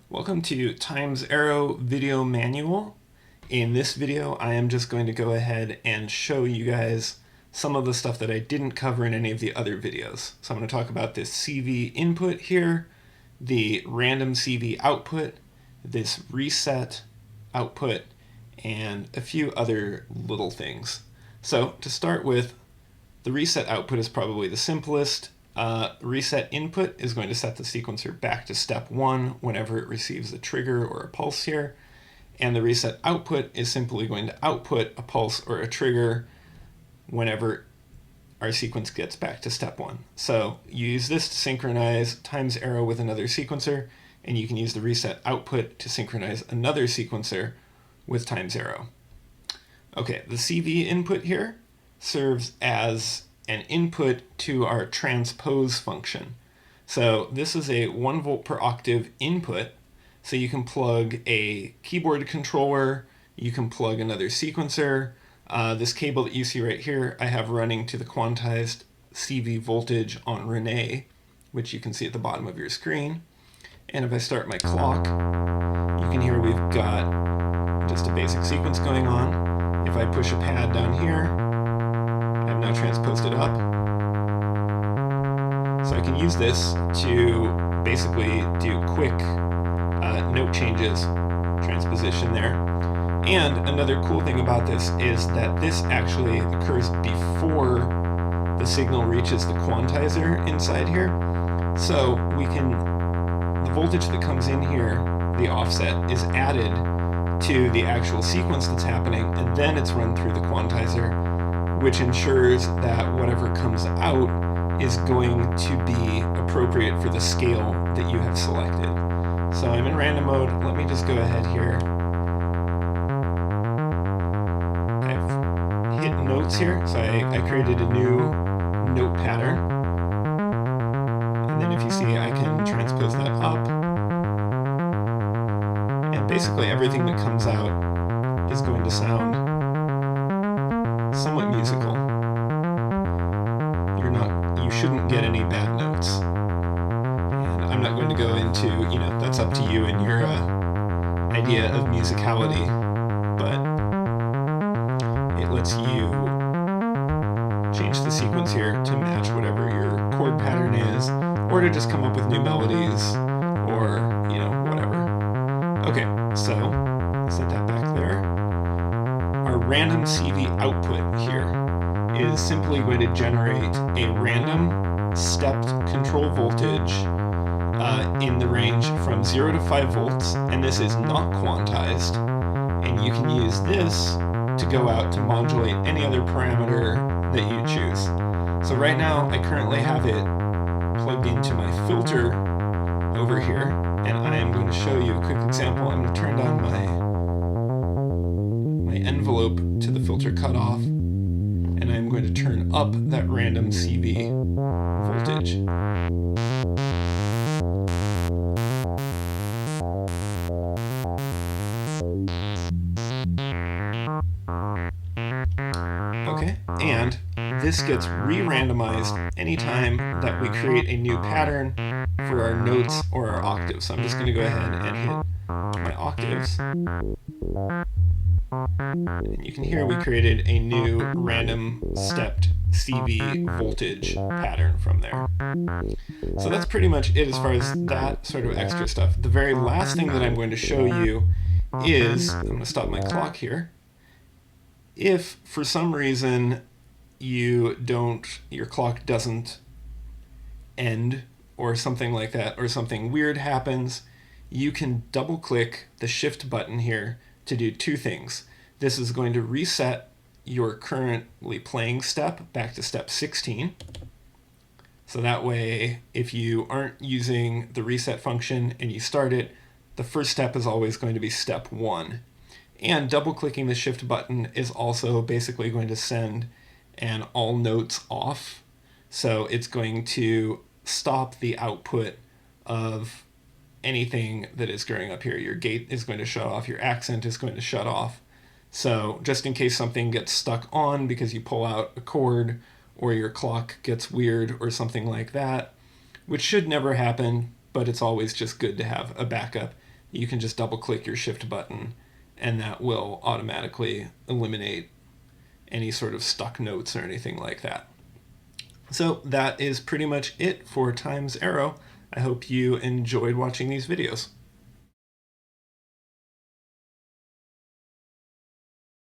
Welcome to Times Arrow Video Manual. In this video, I am just going to go ahead and show you guys some of the stuff that I didn't cover in any of the other videos. So I'm going to talk about this CV input here, the random CV output, this reset output, and a few other little things. So to start with, the reset output is probably the simplest. Reset input is going to set the sequencer back to step 1 whenever it receives a trigger or a pulse here. And the reset output is simply going to output a pulse or a trigger whenever our sequence gets back to step 1. So you use this to synchronize times arrow with another sequencer, and you can use the reset output to synchronize another sequencer with times arrow. Okay, the CV input here serves as an input to our transpose function. So this is a 1 volt per octave input. So you can plug a keyboard controller, you can plug another sequencer. This cable that you see right here, I have running to the quantized CV voltage on Renee, which you can see at the bottom of your screen. And if I start my clock, you can hear we've got just a basic sequence going on. If I push a pad down here, I've now transposed it up. So I can use this to basically do quick note changes, transposition there. And another cool thing about this is that this actually occurs before the signal reaches the quantizer inside here. So the voltage that comes in here, the offset, is added to the actual sequence that's happening, and then it's run through the quantizer, which ensures that whatever comes out is going to be appropriate for the scale that you have selected. So I'm in random mode. Let me just go ahead here. I've hit notes here, so I created a new note pattern. And then if you see, I can transpose that up. And basically everything that comes out is going to sound somewhat musical. You shouldn't get any bad notes. And I'm not going to go into, that's up to you and your idea of musicality, but it lets you change the sequence here to match whatever your chord pattern is, or to just come up with new melodies, or, whatever. Okay, so set that back there. Our random CV output here is simply going to generate a random stepped control voltage in the range from 0 to 5 volts, and this is not quantized, and you can use this to go out to modulate any other parameter that you choose. So right now I currently have it plugged into my filter over here, and I am going to show you a quick example. I'm going to turn down my envelope to the filter cutoff, and I'm going to turn up that random CV voltage. Okay, and this gets re-randomized anytime that we create a new pattern for our notes or our octaves. So I'm just going to go ahead and hit my octaves. And you can hear we created a new random stepped CV voltage pattern from there. So that's pretty much it as far as that sort of extra stuff. The very last thing that I'm going to show you is, I'm going to stop my clock here. If for some reason your clock doesn't end or something like that, or something weird happens, you can double click the shift button here to do two things. This is going to reset your currently playing step back to step 16. So that way, if you aren't using the reset function and you start it, the first step is always going to be step 1. And double clicking the shift button is also basically going to send an all notes off. So it's going to stop the output of anything that is going up here. Your gate is going to shut off, your accent is going to shut off. So just in case something gets stuck on because you pull out a chord, or your clock gets weird or something like that, which should never happen, but it's always just good to have a backup. you can just double click your shift button and that will automatically eliminate any sort of stuck notes or anything like that. So that is pretty much it for times arrow. I hope you enjoyed watching these videos.